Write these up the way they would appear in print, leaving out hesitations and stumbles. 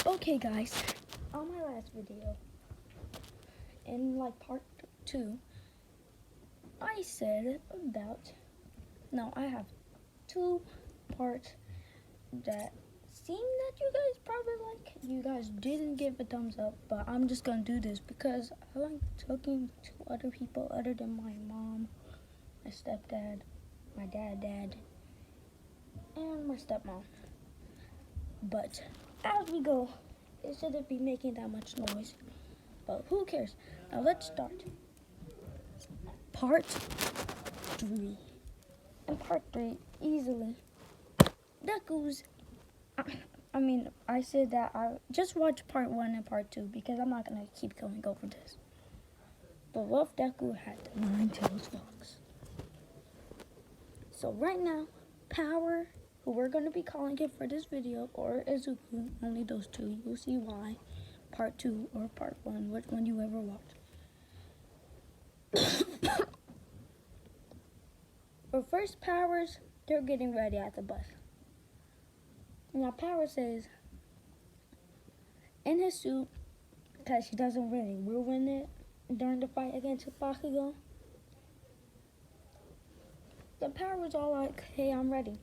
Okay guys, on my last video, in like part 2, I said about, no, I have 2 parts that seem that you guys probably like. You guys didn't give a thumbs up, but I'm just gonna do this because I like talking to other people other than my mom, my stepdad, my dad, and my stepmom. But as we go, it shouldn't be making that much noise. But who cares? Now let's start. Part 3. And part 3, easily. Deku's. I said that I just watched part 1 and part 2 because I'm not gonna keep going over this. But Wolf Deku had the 9-tailed fox. So right now, Power, who we're gonna be calling it for this video, or Izuku, only those two. You'll see why. Part 2 or part 1, which one you ever watch. But first, Powers, they're getting ready at the bus. Now, Power says, in his suit, because he doesn't really ruin it during the fight against Bakugo, the Power was all like, hey, I'm ready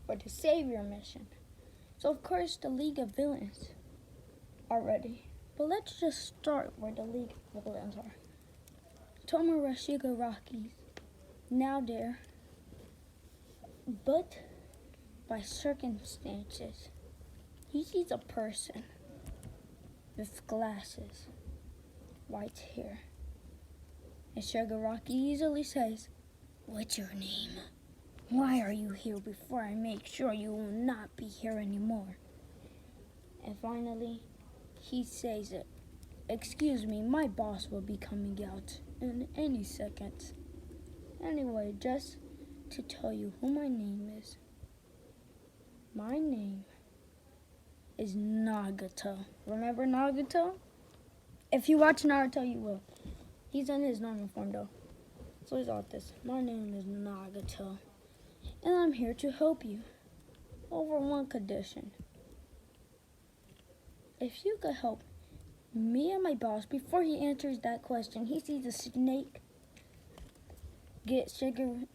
for the Savior mission. So, of course, the League of Villains are ready. But let's just start where the League of Villains are. Tomura Shigaraki's now there, but by circumstances, he sees a person with glasses, white hair, and Shigaraki easily says, "What's your name? Why are you here before I make sure you will not be here anymore?" And finally, he says it. "Excuse me, my boss will be coming out in any second. Anyway, just to tell you who my name is. My name is Nagato." Remember Nagato? If you watch Naruto, you will. He's in his normal form though. So he's like this. "My name is Nagato, and I'm here to help you. Over one condition. If you could help me and my boss," before he answers that question, he sees a snake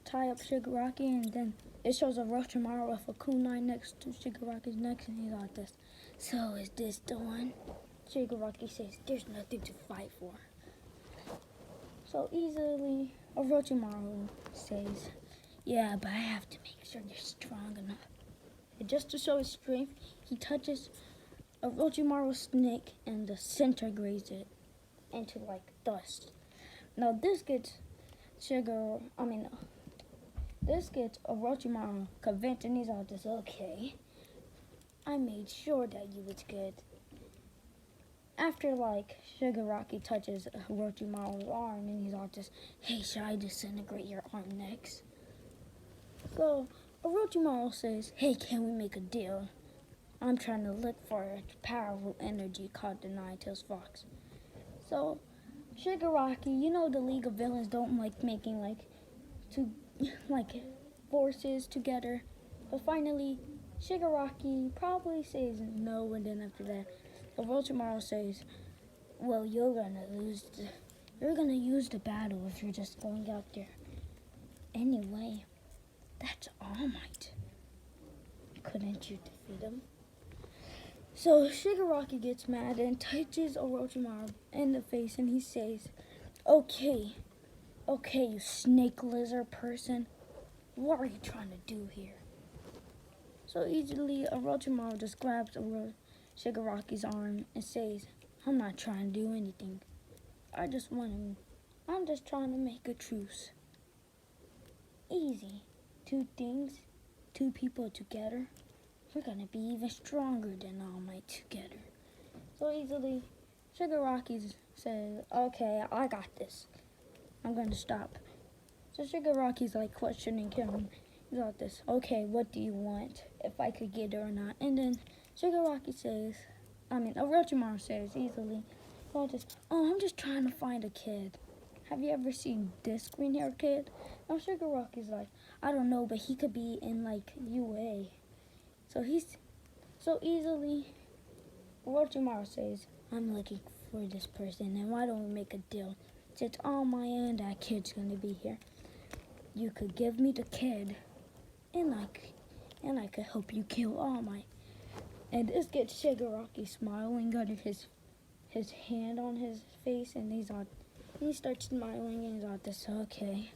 tie up Shigaraki, and then it shows a Orochimaru with a kunai next to Shigaraki's neck, and he's like this. "So is this the one?" Shigaraki says, "There's nothing to fight for." So easily, Orochimaru says, "Yeah, but I have to make sure they're strong enough." And just to show his strength, he touches Orochimaru's snake and disintegrates it into like dust. Now this gets Orochimaru convinced, and he's all this, "Okay, I made sure that you was good." After like Shigaraki touches Orochimaru's arm, and he's all this, "Hey, should I disintegrate your arm next?" So Orochimaru says, "Hey, can we make a deal? I'm trying to look for a powerful energy called the 9-tailed fox." So Shigaraki, you know the League of Villains don't like making forces together. But finally, Shigaraki probably says no, and then after that, Orochimaru says, "Well, you're gonna use the battle if you're just going out there. Anyway, that's All Might. Couldn't you defeat him?" So Shigaraki gets mad and touches Orochimaru in the face, and he says, Okay, you snake lizard person. What are you trying to do here?" So easily, Orochimaru just grabs Shigaraki's arm and says, "I'm not trying to do anything. I'm just trying to make a truce. Easy. 2 things, 2 people together. We're gonna be even stronger than All Might together." So easily, Shigaraki says, "Okay, I got this. I'm gonna stop." So Shigaraki's like questioning him. He's like this, "Okay, what do you want? If I could get it or not?" And then Orochimaru says easily, "Oh, I'm just trying to find a kid. Have you ever seen this green-haired kid?" Now Shigaraki's like, "I don't know, but he could be in like UA." So easily, Orochimaru says, I'm looking for this person, and why don't we make a deal? Since on my end, that kid's gonna be here. You could give me the kid, and I could help you kill All Might. And this gets Shigaraki smiling under his hand on his face, and he starts smiling, and he's like this. Okay,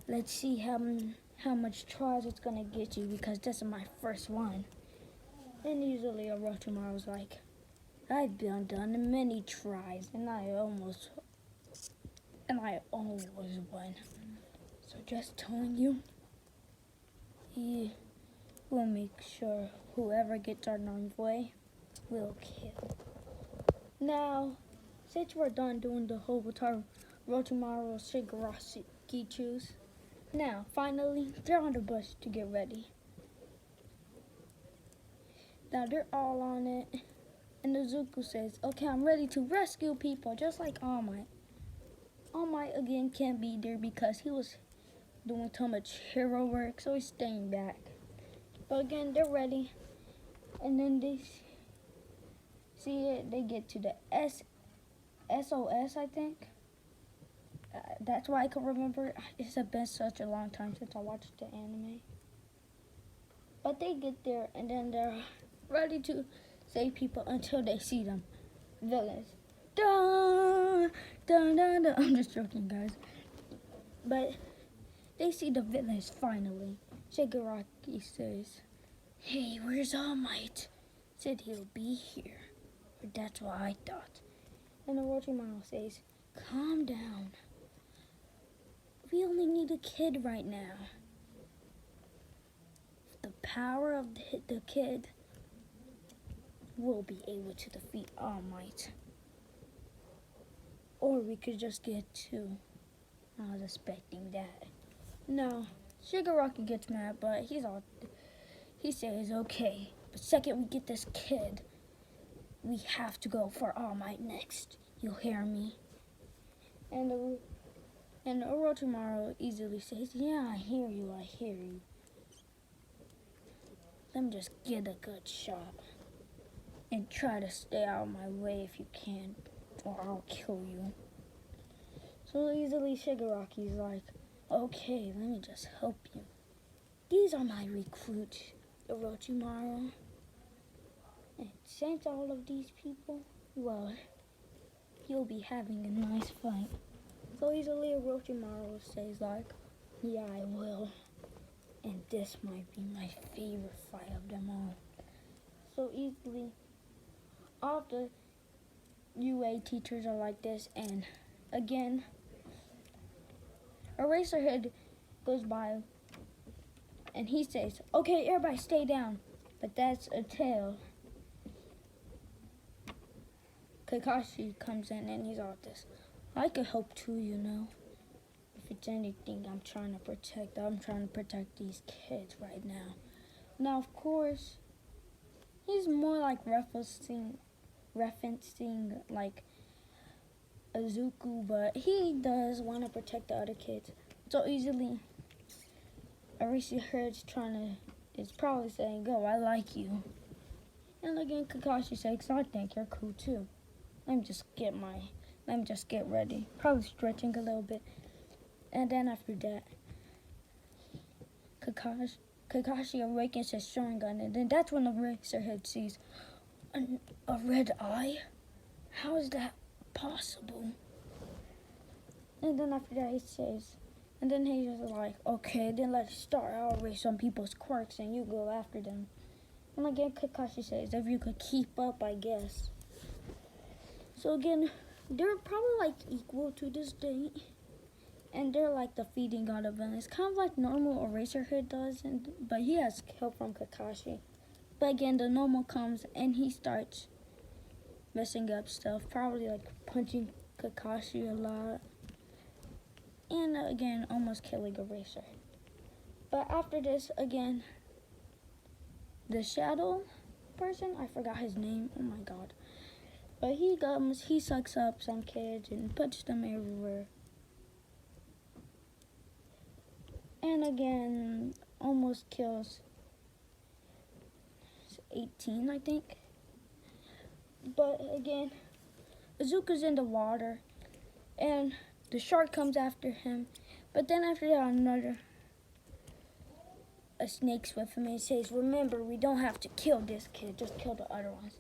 let's see how much tries it's gonna get you, because this is my first one. And usually Orochimaru's like, I've done many tries, and I always won. So just telling you, he will make sure whoever gets our envoy will kill. Now, since we're done doing the whole Orochimaru Shigaraki choose, now finally they're on the bus to get ready. Now they're all on it, and Izuku says, okay, I'm ready to rescue people, just like All Might. All Might again can't be there because he was doing too much hero work, so he's staying back. But again, they're ready, and then they see it. They get to the SOS, I think. That's why I can remember. It's been such a long time since I watched the anime. But they get there, and then they're ready to save people until they see them. Villains. Dun, dun, dun, dun. I'm just joking, guys. But they see the villains finally. Shigaraki says, hey, where's All Might? Said he'll be here. Or that's what I thought. And Orochimaru says, calm down. We only need a kid right now. The power of the kid will be able to defeat All Might. Or we could just get two. I was expecting that. No, Shigaraki gets mad, but he says, okay, the second we get this kid, we have to go for All Might next. You hear me? And Orochimaru easily says, yeah, I hear you. Let me just get a good shot. And try to stay out of my way if you can, or I'll kill you. So easily Shigaraki's like, okay, let me just help you. These are my recruits, Orochimaru. And since all of these people, well, you'll be having a nice fight. So easily Orochimaru says like, yeah, I will. And this might be my favorite fight of them all. So easily, all the UA teachers are like this, and again, Eraserhead goes by, and he says, okay, everybody stay down. But that's a tail. Kakashi comes in, and he's all this. I could help too, you know. If it's anything I'm trying to protect these kids right now. Now, of course, he's more like referencing like Izuku, but he does want to protect the other kids. So easily, Eraserhead's is probably saying, go, I like you. And again, Kakashi says, I think you're cool too. Let me just get ready. Probably stretching a little bit. And then after that, Kakashi awakens his Sharingan, and then that's when Eraserhead sees a red eye. How is that possible? And then after that he says, and then he's just like, okay, then let's start. I'll erase some people's quirks and you go after them. And again, Kakashi says, if you could keep up, I guess. So again, they're probably like equal to this day. And they're like defeating all the villains. Kind of like normal Eraserhead does, but he has help from Kakashi. But again, the normal comes and he starts messing up stuff. Probably like punching Kakashi a lot. And again, almost killing Eraserhead. But after this, again, the shadow person, I forgot his name, oh my god. But he sucks up some kids and puts them everywhere. And again, almost kills 18, I think. But again, Izuku's in the water, and the shark comes after him. But then after that, a snake's with him and says, remember, we don't have to kill this kid, just kill the other ones.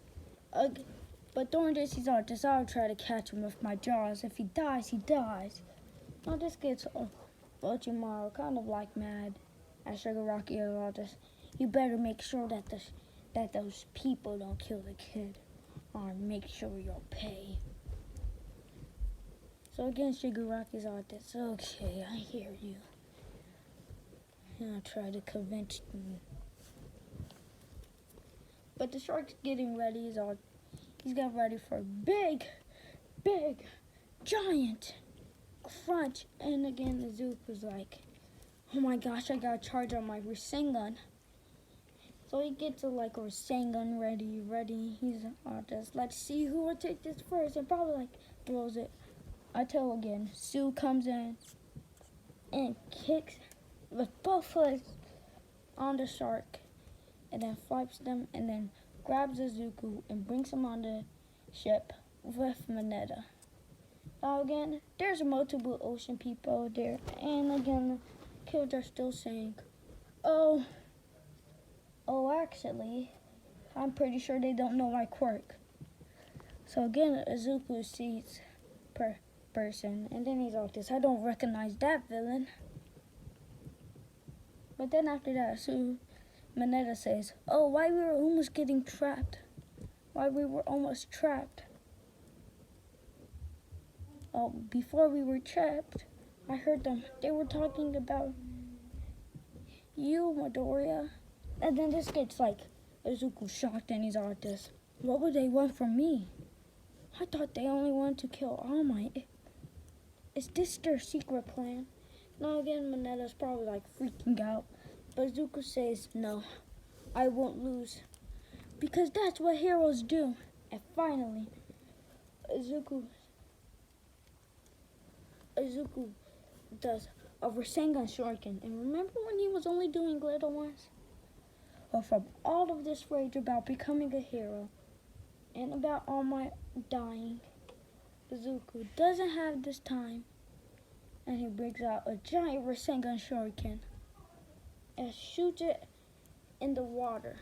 But during this, he's all this, I'll try to catch him with my jaws. If he dies, he dies. Now this gets Orochimaru kind of like mad at Shigaraki and all this. You better make sure that those people don't kill the kid, or make sure you'll pay. So again, Shigaraki's all this. Okay, I hear you. And I'll try to convince you. But the shark's getting ready. He's got ready for a big, giant crunch. And again, Izuku's like, oh my gosh, I gotta charge on my Rasengan. So he gets a Rasengan ready. He's just, let's see who will take this first, and probably throws it. I tell again, Sue comes in and kicks with both legs on the shark, and then flips them, and then grabs Izuku and brings him on the ship with Mineta. Now again, there's multiple ocean people there, and again, the kids are still saying, oh, actually, I'm pretty sure they don't know my quirk. So again, Izuku sees person, and then he's like this, I don't recognize that villain. But then after that, Mineta says, oh, why we were almost getting trapped. Why we were almost trapped. Oh, before we were trapped, I heard them. They were talking about you, Midoriya. And then this gets Izuku shocked, and he's like this, what would they want from me? I thought they only wanted to kill All Might. Is this their secret plan? Now again, Mineta's probably freaking out. But Izuku says, no, I won't lose. Because that's what heroes do. And finally, Izuku does a Rasengan Shuriken. And remember when he was only doing little ones? Well, from all of this rage about becoming a hero and about All Might dying, Izuku doesn't have this time, and he brings out a giant Rasengan Shuriken and shoots it in the water.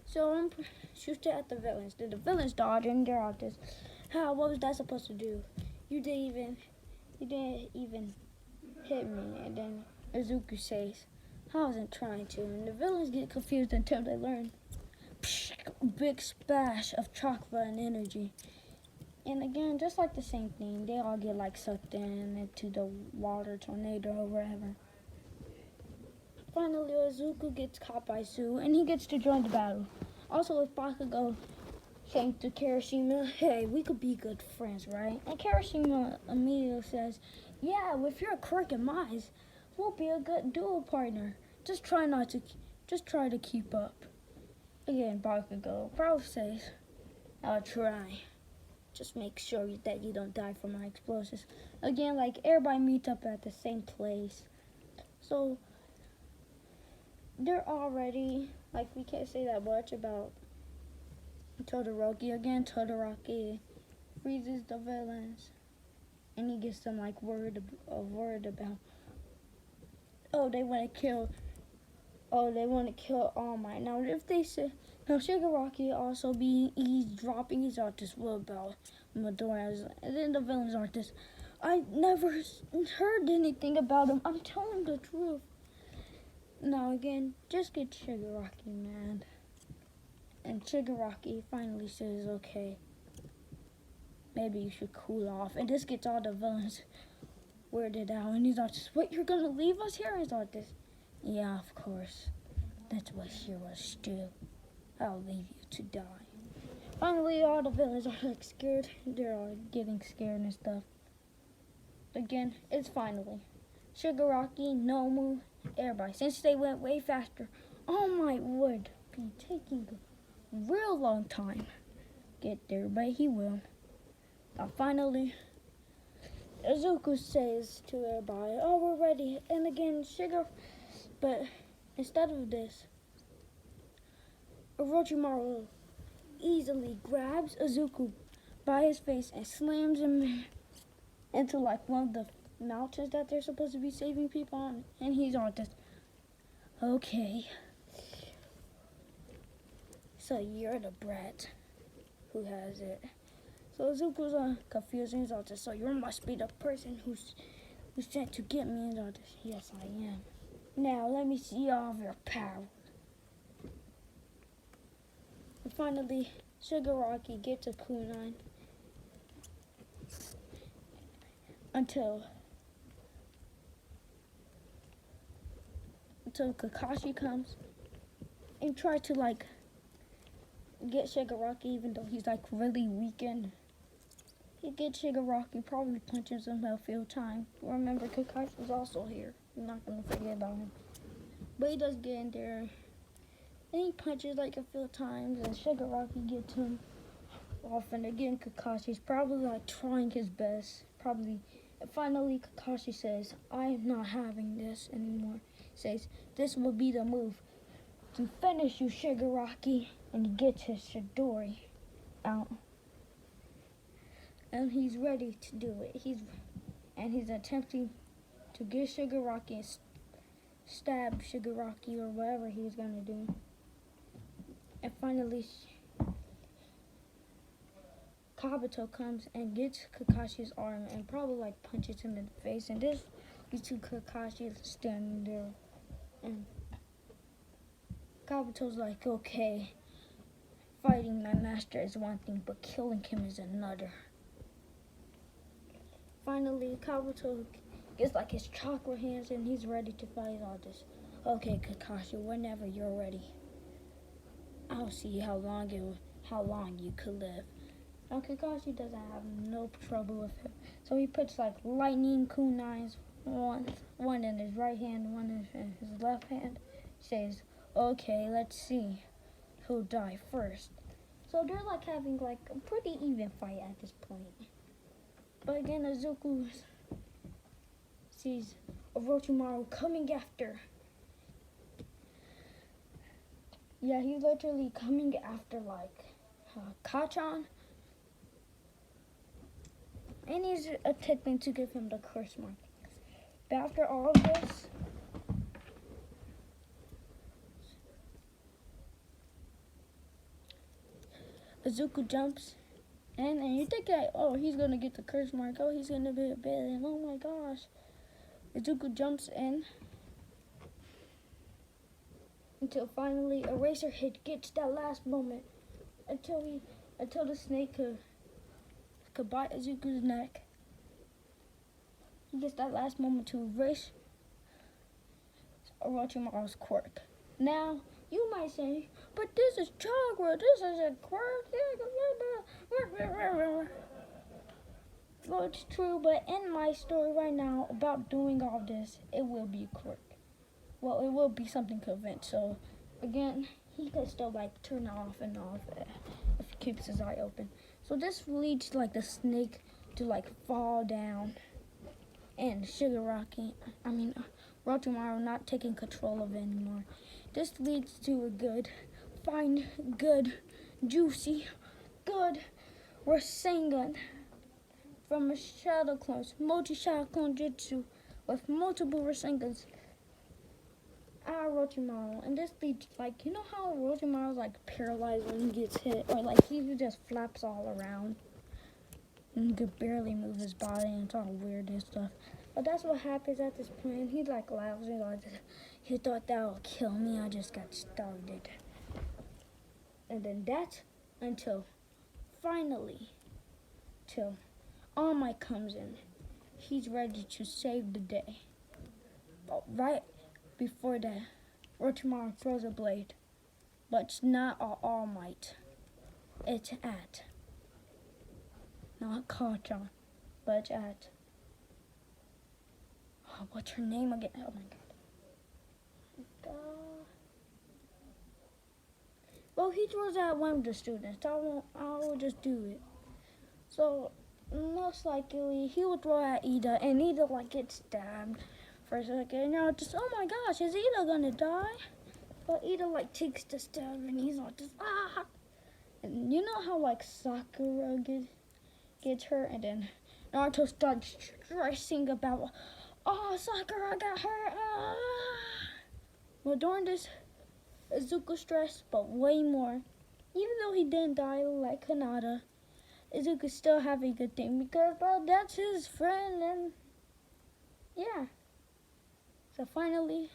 So shoots it at the villains. Then the villains dodge, and they're out this. What was that supposed to do? You didn't even hit me. And then Izuku says, I wasn't trying to. And the villains get confused until they learn. Big splash of chakra and energy. And again, just like the same thing, they all get sucked into the water tornado or wherever. Finally, Izuku gets caught by Sue, and he gets to join the battle. Also, if Bakugo saying to Kirishima, hey, we could be good friends, right? And Kirishima immediately says, yeah, with your quirk and mine, we'll be a good duo partner. Just try to keep up. Again, Bakugo probably says, I'll try. Just make sure that you don't die from my explosives. Again, everybody meets up at the same place. So, they're already, we can't say that much about Todoroki. Again, Todoroki freezes the villains, and he gets them word about, they want to kill All Might. Now if they say, now Shigaraki also be eavesdropping, he's out this word about Midoriya, and then the villains are this, I never heard anything about him, I'm telling the truth. Now again, just get Shigaraki mad. And Shigaraki finally says, okay, maybe you should cool off. And this gets all the villains weirded out. And he's like, what, you're gonna leave us here? And he's like this, yeah, of course. That's what heroes do. I'll leave you to die. Finally, all the villains are scared. They're all getting scared and stuff. Again, it's finally Shigaraki, Nomu, everybody. Since they went way faster, All Might would be taking a real long time get there, but he will. Now finally, Izuku says to everybody, oh, we're ready. And again, but instead of this, Orochimaru easily grabs Izuku by his face and slams him into like one of the mountains that they're supposed to be saving people on. And he's all just, okay. So you're the brat who has it. So Izuku's confused and he's all just, so you must be the person who's sent to get me. And all just, yes, I am. Now let me see all of your power. And finally, Shigaraki gets a kunai until Kakashi comes and tries to like get Shigaraki, even though he's like really weakened. He gets Shigaraki, probably punches him a few times. Remember, Kakashi's also here. I'm not gonna forget about him. But he does get in there. And he punches like a few times, and Shigaraki gets him off. And again, Kakashi's probably like trying his best. Probably. And finally, Kakashi says, I am not having this anymore. Says, this will be the move to finish you, Shigaraki. And he gets his Chidori out. And he's ready to do it. He's attempting to get Shigaraki and stab Shigaraki or whatever he's gonna do. And finally, Kabuto comes and gets Kakashi's arm and probably like punches him in the face. And this leads to Kakashi standing there. And Kabuto's like, okay, fighting my master is one thing, but killing him is another. Finally, Kabuto gets like his chakra hands and he's ready to fight all this. Okay, Kakashi, whenever you're ready, I'll see how long you could live. Now Kakashi doesn't have no trouble with him, so he puts like lightning kunais, one in his right hand, one in his left hand. Says, okay, let's see who'll die first. So they're like having like a pretty even fight at this point. But again, Izuku sees Orochimaru coming after. Yeah, he's literally coming after like Kachan. And he's attempting to give him the curse mark. But after all of this, Izuku jumps. And you think that, oh, he's going to get the curse mark. Oh, he's going to be a villain. Oh, my gosh. Izuku jumps in. Until finally Eraser Head gets that last moment. Until the snake could bite Izuku's neck. He gets that last moment to erase Orochimaru's quirk. Now, you might say, but this is chakra, this is a quirk. Well, it's true, but in my story right now about doing all this, it will be a quirk. Well, it will be something to prevent. So, again, he could still like turn off and off if he keeps his eye open. So this leads like the snake to like fall down, and Orochimaru not taking control of it anymore. This leads to a good, fine, good, juicy, good Rasengan from a Shadow Clones, multi-Shadow Clone Jutsu with multiple Rasengans. Orochimaru, and this leads like, you know how Orochimaru's like paralyzed when he gets hit, or like he just flaps all around and he could barely move his body and it's all weird and stuff. But that's what happens at this point. He like laughs and like, he thought that would kill me, I just got started. And then that's until finally till All Might comes in. He's ready to save the day. But right before that, Orochimaru throws a blade. But it's not All Might. It's at, not Kachan, but it's at, what's her name again? Oh my god. Well, he throws at one of the students. I will just do it. So, most likely, he will throw at Ida, and Ida like gets stabbed for a second. And you're just, oh my gosh, is Ida gonna die? But Ida like takes the stab, and he's all just, ah! And you know how like Sakura gets hurt, and then Naruto starts stressing about, oh, Sakura got hurt. Ah. Well, during this, Izuku stressed, but way more. Even though he didn't die like Hinata, Izuku still have a good thing because, well, that's his friend, and yeah. So finally,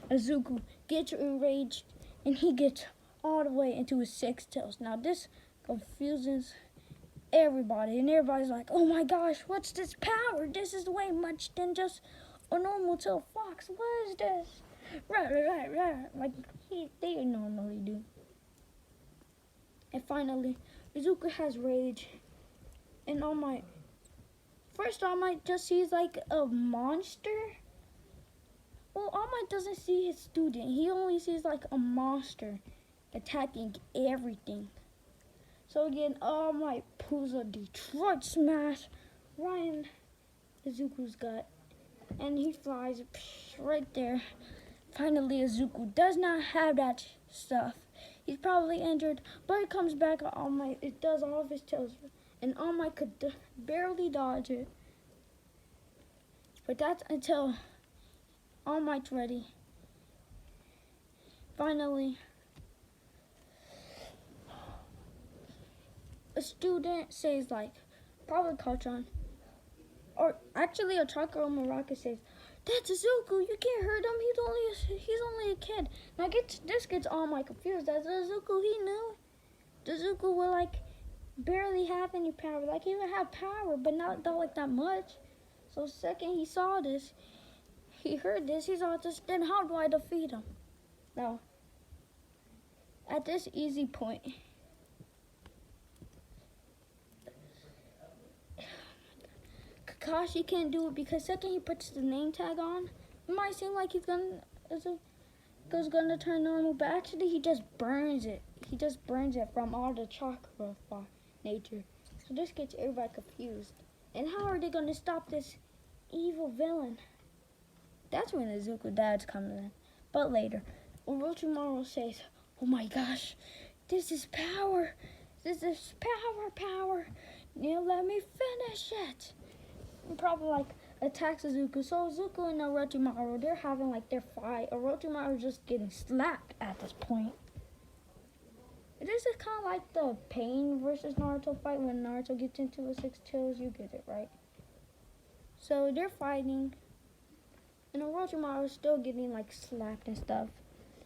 Izuku gets enraged, and he gets all the way into his 6 tails. Now this confuses everybody, and everybody's like, oh my gosh, what's this power? This is way much than just a normal tail fox. What is this? Right, like they normally do. And finally, Izuku has rage, and All Might just sees like a monster. Well, All Might doesn't see his student. He only sees like a monster attacking everything. So again, All Might pulls a Detroit smash right in Izuku's gut, and he flies right there. Finally, Izuku does not have that stuff. He's probably injured, but it comes back. All Might, it does all of his tails, and All Might could barely dodge it. But that's until All Might's ready. Finally, a student says, like, probably Kachan, or actually a Chakra Maraka says, that's Izuku, you can't hurt him, he's only a kid. Now this gets All Might confused. That's Izuku, he knew. Izuku will like barely have any power. Like he would have power, but not like that much. So second he saw this, he heard this, he saw this, then how do I defeat him? Now, at this easy point, Kakashi can't do it because second he puts the name tag on, it might seem like he's gonna turn normal, but actually he just burns it. He just burns it from all the chakra nature. So this gets everybody confused. And how are they gonna stop this evil villain? That's when Izuku dad's coming in. But later, Orochimaru says, oh my gosh, this is power. This is power. Now let me finish it. And probably like attacks Izuku. So Izuku and Orochimaru, they're having like their fight. Orochimaru just getting slapped at this point. This is kind of like the Pain versus Naruto fight when Naruto gets into a 6 tails. You get it, right? So they're fighting, and Orochimaru is still getting like slapped and stuff.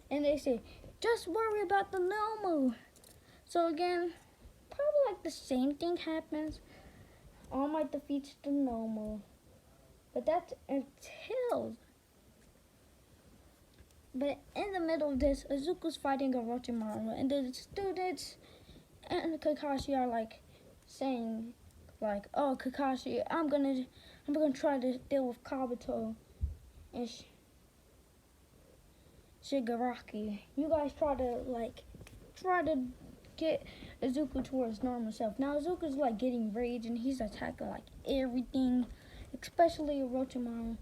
And they say, just worry about the Nomu. So again, probably like the same thing happens. All Might defeats the Nomu. But that's until. But in the middle of this, Izuku's fighting Orochimaru, and the students and Kakashi are like saying, like, oh Kakashi, I'm gonna try to deal with Kabuto and Shigaraki. You guys try to get Izuku towards normal self. Now Izuku's like getting rage and he's attacking like everything, especially Orochimaru.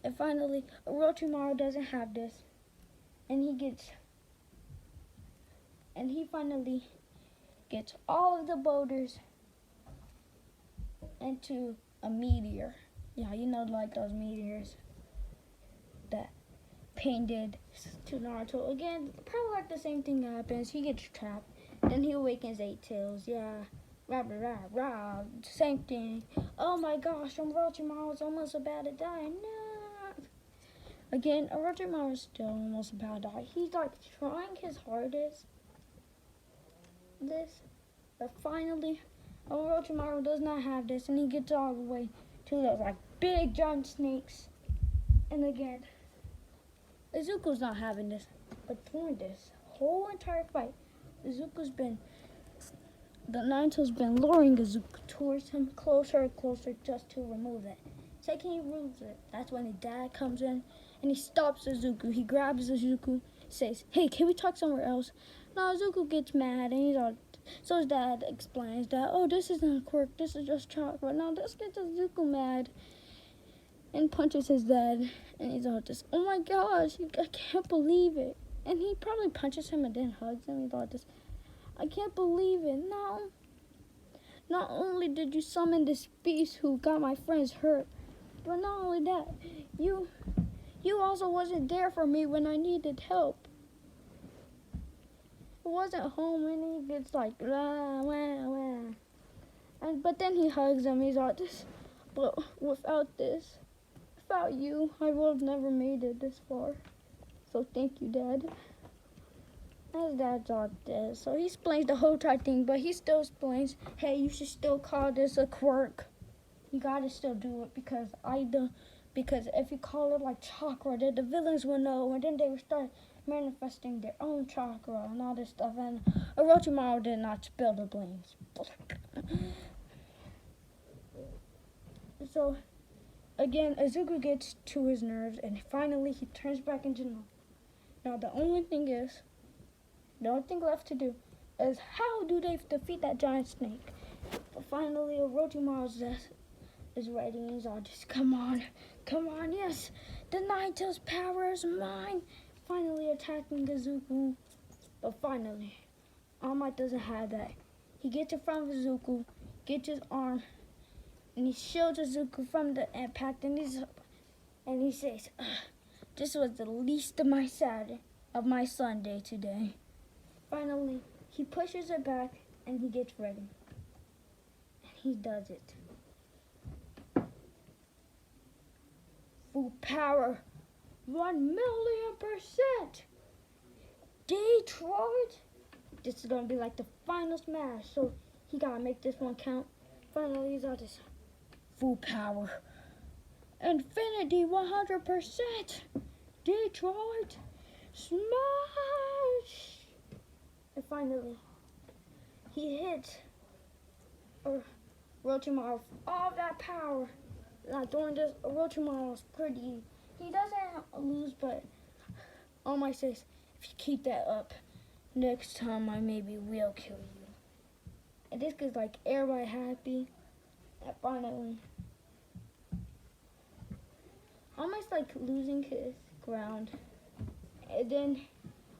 And finally, Orochimaru doesn't have this, and he finally gets all of the boulders into a meteor. Yeah, you know, like those meteors that Pain did to Naruto. Again, probably like the same thing happens. He gets trapped, then he awakens 8 tails. Yeah, rah, same thing. Oh my gosh, Orochimaru's almost about to die. No. Again, Orochimaru's still almost about to die. He's like trying his hardest. But finally, Orochimaru does not have this, and he gets all the way to those like big giant snakes. And again, Izuku's not having this, but during this whole entire fight, the Naruto's been luring Izuku towards him closer and closer just to remove it. Second he removes it, that's when his dad comes in and he stops Izuku. He grabs Izuku, says, hey, can we talk somewhere else? Now Izuku gets mad, and he's all, so his dad explains that, oh, this isn't a quirk, this is just chakra. Now this gets Izuku mad and punches his dad, and he's all just, oh my gosh, I can't believe it. And he probably punches him and then hugs him. He's all just, I can't believe it. Not only did you summon this beast who got my friends hurt, but not only that, you also wasn't there for me when I needed help. I wasn't home and he gets like, wah, wah, wah. But then he hugs him, he's all this, but without you, I would have never made it this far. So thank you, Dad. His dad's all this. So he explains the whole entire thing, but he still explains, hey, you should still call this a quirk. You gotta still do it because if you call it like chakra, then the villains will know, and then they will start manifesting their own chakra and all this stuff. And Orochimaru did not spill the blames. So again, Izuku gets to his nerves, and finally he turns back into normal. Now the only thing left to do is how do they defeat that giant snake? But finally, Orochimaru is ready, and he's all just, come on, yes, the Nine-Tails power is mine. Finally attacking Izuku, but finally, All Might doesn't have that. He gets in front of Izuku, gets his arm, and he shields Izuku from the impact, and he says, this was the least of my Sunday today. Finally, he pushes it back, and he gets ready. And he does it. Full power, 1,000,000%. Detroit! This is gonna be like the final smash, so he gotta make this one count. Finally, he's all this full power. Infinity 100%. Detroit! Smash! And finally, he hits Orochimaru all that power. Now during this, Orochimaru is pretty. He doesn't lose, but All Might says, if you keep that up, next time I maybe will kill you. And this gets like everybody happy. And finally, All Might's like losing his ground. And then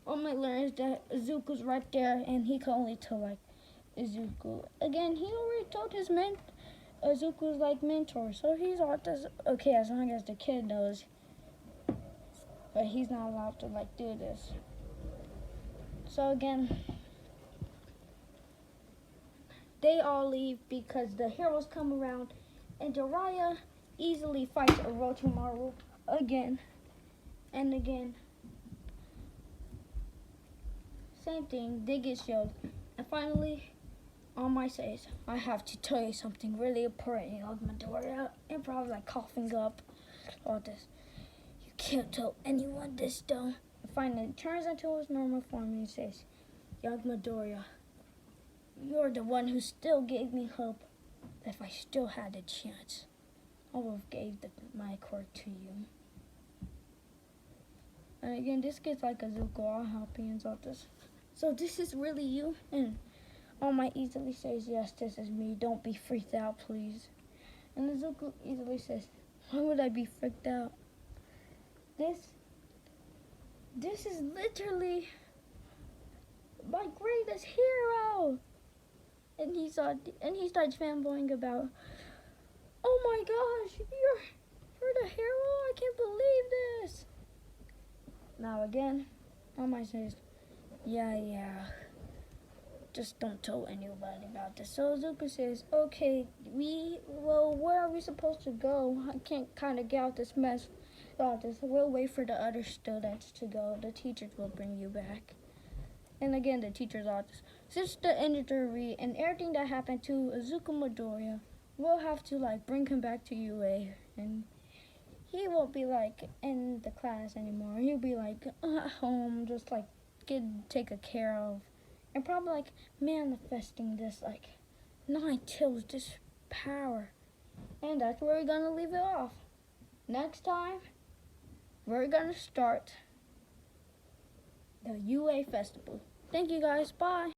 All Might learns that Izuku's right there, and he can only tell like Izuku. Again, he already told his Izuku's like mentor, so he's all this okay as long as the kid knows. But he's not allowed to like do this. So again, they all leave because the heroes come around, and Jiraiya easily fights Orochimaru again and again. Same thing, they get shielded. And finally, All Might says, I have to tell you something really important, Midoriya. And probably like coughing up all this. You can't tell anyone this though. And finally, turns into his normal form and he says, Young Midoriya, you're the one who still gave me hope. If I still had a chance, I would have gave my quirk to you. And again, this gets like Izuku all happy and all this. So this is really you? And All Might easily says, yes, this is me. Don't be freaked out, please. And Izuku easily says, why would I be freaked out? This is literally my greatest hero. And he starts fanboying about, oh my gosh, you're the hero? I can't believe this. Now again, All Might says, yeah. Just don't tell anybody about this. So Izuku says, okay, where are we supposed to go? I can't kind of get out this mess. We'll wait for the other students to go. The teachers will bring you back. And again, the teachers are just, since the injury and everything that happened to Izuku Midoriya, we'll have to like bring him back to UA, and he won't be like in the class anymore. He'll be like at home, just like taken care of, and probably like manifesting this like Nine-Tails, this power. And that's where we're gonna leave it off. Next time, we're gonna start the UA Festival. Thank you guys, bye.